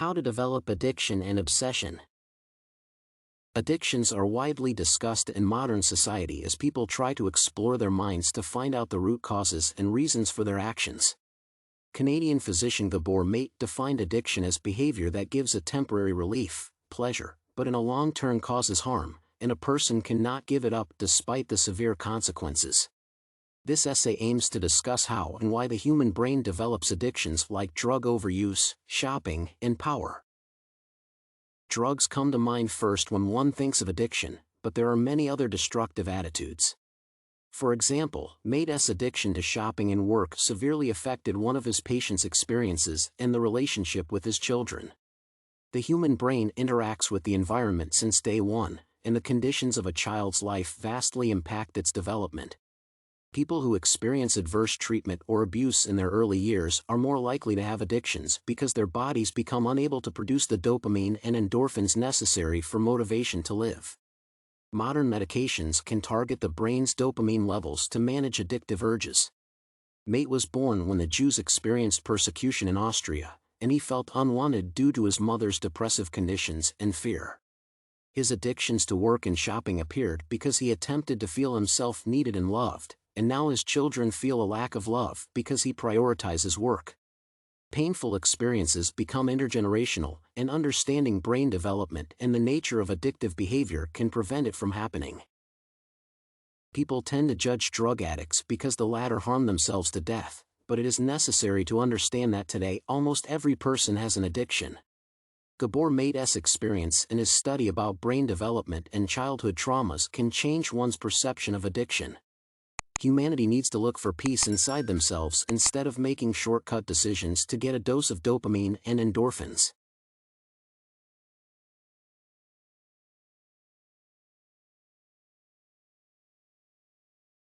How to develop addiction and obsession. Addictions are widely discussed in modern society as people try to explore their minds to find out the root causes and reasons for their actions. Canadian physician Gabor Maté defined addiction as behavior that gives a temporary relief, pleasure, but in a long term causes harm, and a person cannot give it up despite the severe consequences. This essay aims to discuss how and why the human brain develops addictions like drug overuse, shopping, and power. Drugs come to mind first when one thinks of addiction, but there are many other destructive attitudes. For example, Maté's addiction to shopping and work severely affected one of his patients' experiences and the relationship with his children. The human brain interacts with the environment since day one, and the conditions of a child's life vastly impact its development. People who experience adverse treatment or abuse in their early years are more likely to have addictions because their bodies become unable to produce the dopamine and endorphins necessary for motivation to live. Modern medications can target the brain's dopamine levels to manage addictive urges. Maté was born when the Jews experienced persecution in Austria, and he felt unwanted due to his mother's depressive conditions and fear. His addictions to work and shopping appeared because he attempted to feel himself needed and loved, and now his children feel a lack of love because he prioritizes work. Painful experiences become intergenerational, and understanding brain development and the nature of addictive behavior can prevent it from happening. People tend to judge drug addicts because the latter harm themselves to death, but it is necessary to understand that today almost every person has an addiction. Gabor Maté's experience and his study about brain development and childhood traumas can change one's perception of addiction. Humanity needs to look for peace inside themselves instead of making shortcut decisions to get a dose of dopamine and endorphins.